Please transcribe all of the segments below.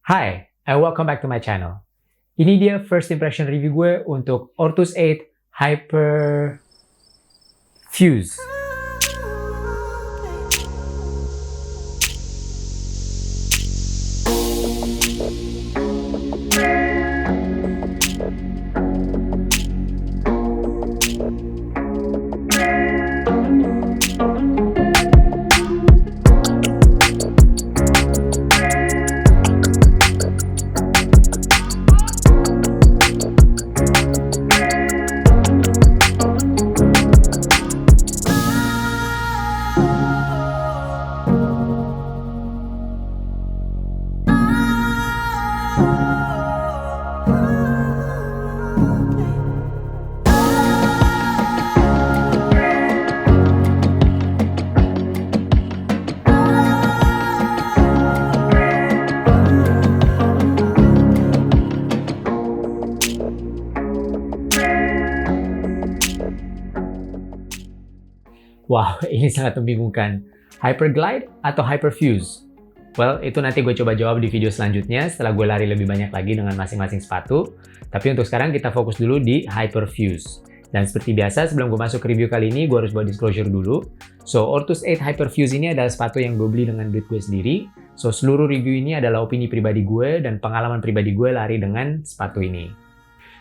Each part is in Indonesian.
Hi, and welcome back to my channel. Ini dia first impression review gue untuk Ortus 8 Hyper Fuse. Wow, ini sangat membingungkan. Hyperglide atau Hyperfuse? Well, itu nanti gue coba jawab di video selanjutnya setelah gue lari lebih banyak lagi dengan masing-masing sepatu. Tapi untuk sekarang kita fokus dulu di Hyperfuse. Dan seperti biasa, sebelum gue masuk ke review kali ini, gue harus buat disclosure dulu. So, Ortus 8 Hyperfuse ini adalah sepatu yang gue beli dengan duit gue sendiri. So, seluruh review ini adalah opini pribadi gue dan pengalaman pribadi gue lari dengan sepatu ini.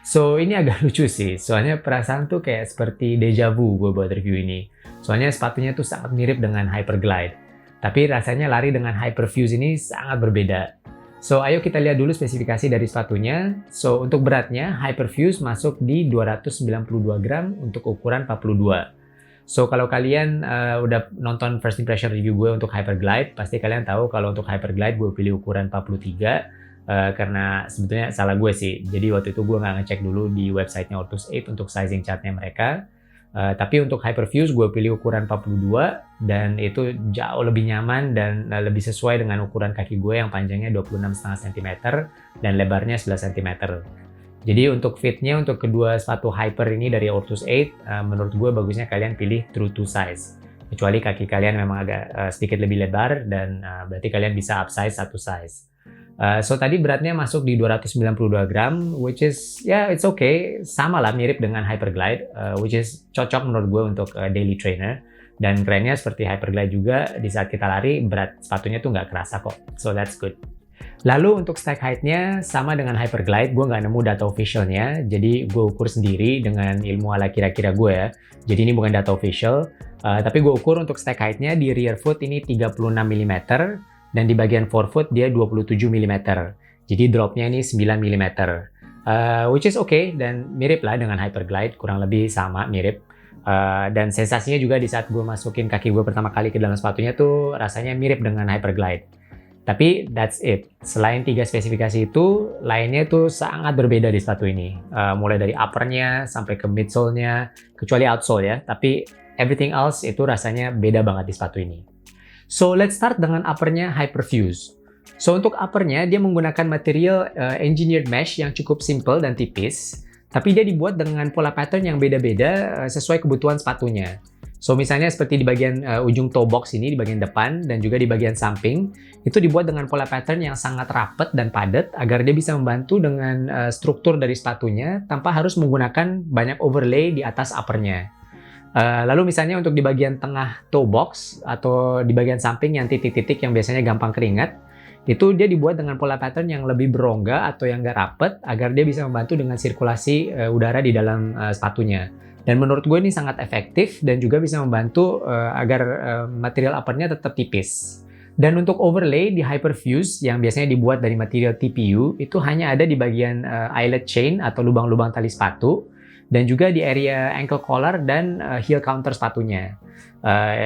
So, ini agak lucu sih, soalnya perasaan tuh kayak seperti deja vu gue buat review ini. Soalnya sepatunya tuh sangat mirip dengan Hyperglide. Tapi rasanya lari dengan Hyperfuse ini sangat berbeda. So, ayo kita lihat dulu spesifikasi dari sepatunya. So, untuk beratnya, Hyperfuse masuk di 292 gram untuk ukuran 42. So, kalau kalian udah nonton first impression review gue untuk Hyperglide, pasti kalian tahu kalau untuk Hyperglide gue pilih ukuran 43. Karena sebetulnya salah gue sih. Jadi waktu itu gue nggak ngecek dulu di websitenya Ortus 8 untuk sizing chartnya mereka. Tapi untuk Hyperfuse gue pilih ukuran 42 dan itu jauh lebih nyaman dan lebih sesuai dengan ukuran kaki gue yang panjangnya 26,5 cm dan lebarnya 11 cm. Jadi untuk fitnya untuk kedua sepatu Hyper ini dari Ortus 8, menurut gue bagusnya kalian pilih true to size. Kecuali kaki kalian memang agak sedikit lebih lebar dan berarti kalian bisa upsize satu size. So tadi beratnya masuk di 292 gram, which is it's okay, sama lah mirip dengan Hyperglide, which is cocok menurut gue untuk daily trainer. Dan kerennya seperti Hyperglide juga, di saat kita lari berat sepatunya tuh nggak kerasa kok, so that's good. Lalu untuk stack height-nya sama dengan Hyperglide, gue nggak nemu data officialnya, jadi gue ukur sendiri dengan ilmu ala kira-kira gue ya. Jadi ini bukan data official, tapi gue ukur untuk stack height-nya di rear foot ini 36 mm. Dan di bagian forefoot dia 27 mm. Jadi dropnya ini 9 mm. Which is okay dan mirip lah dengan Hyperglide, kurang lebih sama, mirip. Dan sensasinya juga di saat gue masukin kaki gue pertama kali ke dalam sepatunya tuh rasanya mirip dengan Hyperglide. Tapi that's it. Selain 3 spesifikasi itu, lainnya tuh sangat berbeda di sepatu ini. Mulai dari uppernya sampai ke midsole-nya, kecuali outsole ya. Tapi everything else itu rasanya beda banget di sepatu ini. So, let's start dengan uppernya Hyperfuse. So, untuk uppernya, dia menggunakan material engineered mesh yang cukup simple dan tipis, tapi dia dibuat dengan pola pattern yang beda-beda sesuai kebutuhan sepatunya. So, misalnya seperti di bagian ujung toe box ini, di bagian depan, dan juga di bagian samping, itu dibuat dengan pola pattern yang sangat rapat dan padat, agar dia bisa membantu dengan struktur dari sepatunya, tanpa harus menggunakan banyak overlay di atas uppernya. Lalu misalnya untuk di bagian tengah toe box atau di bagian samping yang titik-titik yang biasanya gampang keringat, itu dia dibuat dengan pola pattern yang lebih berongga atau yang nggak rapet agar dia bisa membantu dengan sirkulasi udara di dalam sepatunya. Dan menurut gue ini sangat efektif dan juga bisa membantu agar material uppernya tetap tipis. Dan untuk overlay di Hyperfuse yang biasanya dibuat dari material TPU itu hanya ada di bagian eyelet chain atau lubang-lubang tali sepatu. Dan juga di area ankle collar dan heel counter sepatunya.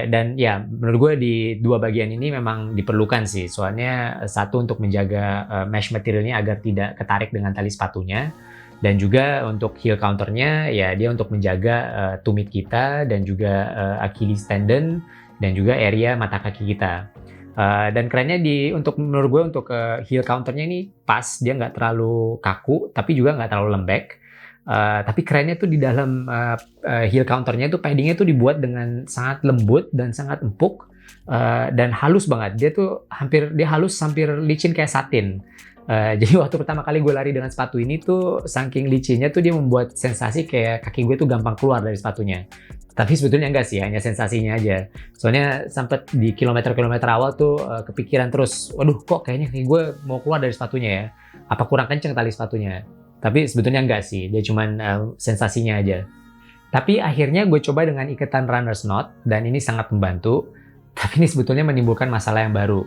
Dan ya, menurut gue di dua bagian ini memang diperlukan sih. Soalnya satu untuk menjaga mesh materialnya agar tidak ketarik dengan tali sepatunya. Dan juga untuk heel counternya, ya dia untuk menjaga tumit kita dan juga Achilles tendon dan juga area mata kaki kita. Dan kerennya menurut gue untuk heel counternya ini pas, dia nggak terlalu kaku, tapi juga nggak terlalu lembek. Tapi kerennya tuh di dalam heel counternya tuh paddingnya tuh dibuat dengan sangat lembut dan sangat empuk dan halus banget. Dia halus hampir licin kayak satin. Jadi waktu pertama kali gue lari dengan sepatu ini tuh saking licinnya tuh dia membuat sensasi kayak kaki gue tuh gampang keluar dari sepatunya. Tapi sebetulnya enggak sih, hanya sensasinya aja. Soalnya sempet di kilometer-kilometer awal tuh kepikiran terus, waduh kok kayaknya kaki gue mau keluar dari sepatunya ya. Apa kurang kenceng tali sepatunya? Tapi sebetulnya enggak sih, dia cuman sensasinya aja. Tapi akhirnya gue coba dengan ikatan runner's knot dan ini sangat membantu. Tapi ini sebetulnya menimbulkan masalah yang baru.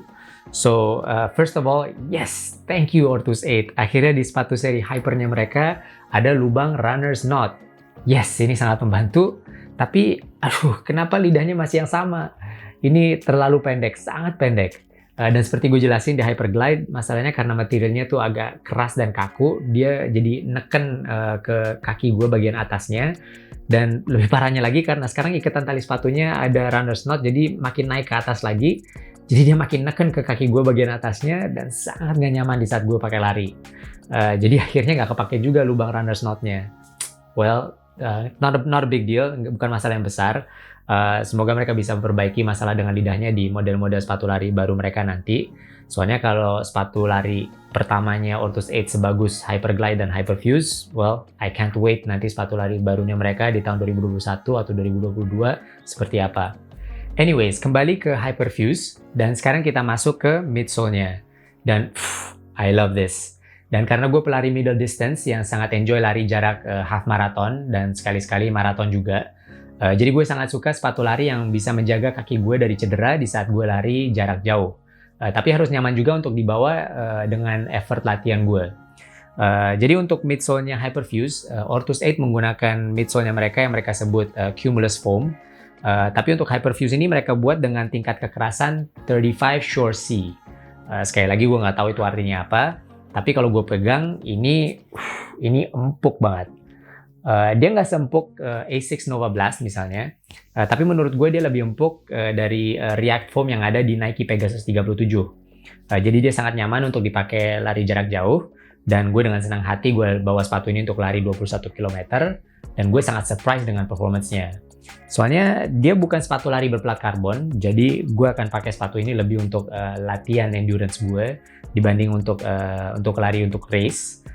So, first of all, yes, thank you Ortus 8. Akhirnya di sepatu seri Hypernya mereka ada lubang runner's knot. Yes, ini sangat membantu. Tapi, aduh, kenapa lidahnya masih yang sama? Ini terlalu pendek, sangat pendek. Dan seperti gue jelasin di Hyperglide, masalahnya karena materialnya tuh agak keras dan kaku, dia jadi neken ke kaki gue bagian atasnya. Dan lebih parahnya lagi karena sekarang ikatan tali sepatunya ada runner's knot, jadi makin naik ke atas lagi. Jadi dia makin neken ke kaki gue bagian atasnya dan sangat gak nyaman di saat gue pakai lari. Jadi akhirnya nggak kepake juga lubang runner's knot-nya. Well, not a big deal, bukan masalah yang besar. Semoga mereka bisa memperbaiki masalah dengan lidahnya di model-model sepatu lari baru mereka nanti. Soalnya kalau sepatu lari pertamanya Ortus 8 sebagus Hyperglide dan Hyperfuse, well, I can't wait nanti sepatu lari barunya mereka di tahun 2021 atau 2022 seperti apa. Anyways, kembali ke Hyperfuse, dan sekarang kita masuk ke midsole-nya. Dan I love this. Dan karena gue pelari middle distance yang sangat enjoy lari jarak half marathon dan sekali-sekali marathon juga. Jadi gue sangat suka sepatu lari yang bisa menjaga kaki gue dari cedera di saat gue lari jarak jauh. Tapi harus nyaman juga untuk dibawa dengan effort latihan gue. Jadi untuk midsole-nya Hyperfuse, Ortus 8 menggunakan midsole-nya mereka yang mereka sebut Cumulus Foam. Tapi untuk Hyperfuse ini mereka buat dengan tingkat kekerasan 35 Shore C. Sekali lagi gue nggak tahu itu artinya apa. Tapi kalau gue pegang, ini empuk banget. Dia nggak seempuk Asics Nova Blast misalnya. Tapi menurut gue dia lebih empuk dari React Foam yang ada di Nike Pegasus 37. Jadi dia sangat nyaman untuk dipakai lari jarak jauh. Dan gue dengan senang hati gue bawa sepatu ini untuk lari 21 km. Dan gue sangat surprise dengan performance-nya. Soalnya dia bukan sepatu lari berplat karbon, jadi gue akan pakai sepatu ini lebih untuk latihan endurance gue dibanding untuk lari untuk race.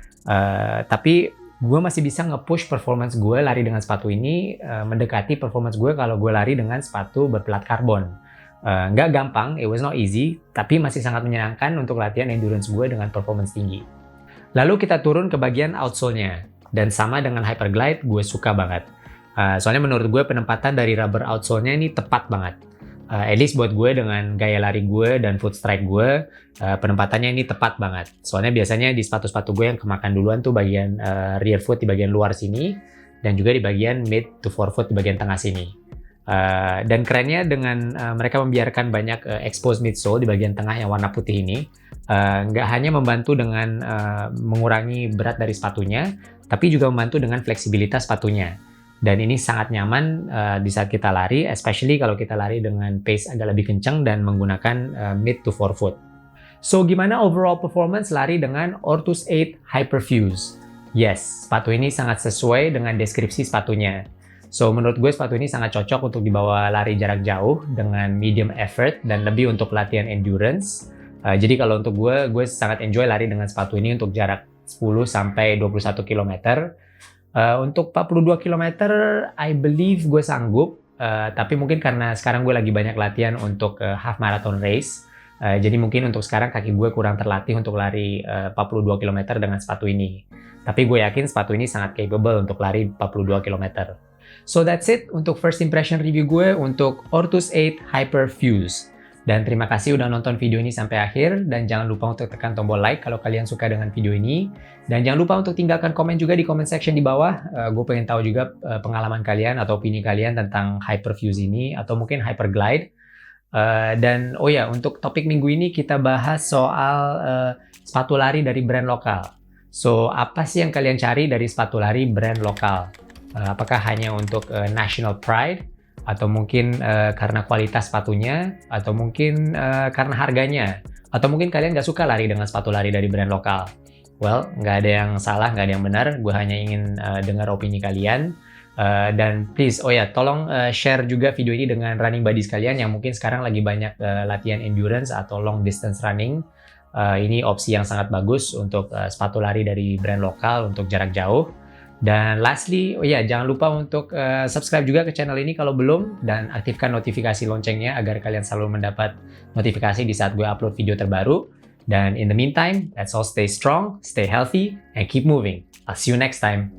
Tapi gue masih bisa nge-push performance gue lari dengan sepatu ini mendekati performance gue kalau gue lari dengan sepatu berplat karbon. Nggak gampang, it was not easy, tapi masih sangat menyenangkan untuk latihan endurance gue dengan performance tinggi. Lalu kita turun ke bagian outsole-nya, dan sama dengan Hyperglide, gue suka banget. Soalnya menurut gue penempatan dari rubber outsole-nya ini tepat banget. At least buat gue dengan gaya lari gue dan foot strike gue, penempatannya ini tepat banget. Soalnya biasanya di sepatu-sepatu gue yang kemakan duluan tuh bagian rear foot di bagian luar sini, dan juga di bagian mid to forefoot di bagian tengah sini. Dan kerennya dengan mereka membiarkan banyak exposed midsole di bagian tengah yang warna putih ini, nggak hanya membantu dengan mengurangi berat dari sepatunya, tapi juga membantu dengan fleksibilitas sepatunya. Dan ini sangat nyaman di saat kita lari, especially kalau kita lari dengan pace agak lebih kencang dan menggunakan mid to forefoot. So, gimana overall performance lari dengan Ortus 8 Hyperfuse? Yes, sepatu ini sangat sesuai dengan deskripsi sepatunya. So, menurut gue sepatu ini sangat cocok untuk dibawa lari jarak jauh dengan medium effort dan lebih untuk latihan endurance. Jadi kalau untuk gue sangat enjoy lari dengan sepatu ini untuk jarak 10 sampai 21 km. Untuk 42 km, I believe gue sanggup. Tapi mungkin karena sekarang gue lagi banyak latihan untuk half marathon race. Jadi mungkin untuk sekarang kaki gue kurang terlatih untuk lari 42 km dengan sepatu ini. Tapi gue yakin sepatu ini sangat capable untuk lari 42 km. So that's it untuk first impression review gue untuk Ortus 8 Hyperfuse. Dan terima kasih udah nonton video ini sampai akhir. Dan jangan lupa untuk tekan tombol like kalau kalian suka dengan video ini. Dan jangan lupa untuk tinggalkan komen juga di comment section di bawah. Gue pengen tahu juga pengalaman kalian atau opini kalian tentang Hyperfuse ini. Atau mungkin Hyperglide. Dan oh ya, untuk topik minggu ini kita bahas soal sepatu lari dari brand lokal. So, apa sih yang kalian cari dari sepatu lari brand lokal? Apakah hanya untuk national pride? Atau mungkin karena kualitas sepatunya, atau mungkin karena harganya, atau mungkin kalian nggak suka lari dengan sepatu lari dari brand lokal. Well, nggak ada yang salah, nggak ada yang benar. Gue hanya ingin dengar opini kalian. Dan please, oh ya, tolong share juga video ini dengan running buddies kalian yang mungkin sekarang lagi banyak latihan endurance atau long distance running. ini opsi yang sangat bagus untuk sepatu lari dari brand lokal untuk jarak jauh. Dan lastly, jangan lupa untuk subscribe juga ke channel ini kalau belum, dan aktifkan notifikasi loncengnya agar kalian selalu mendapat notifikasi di saat gue upload video terbaru. Dan in the meantime, let's all stay strong, stay healthy, and keep moving. I'll see you next time.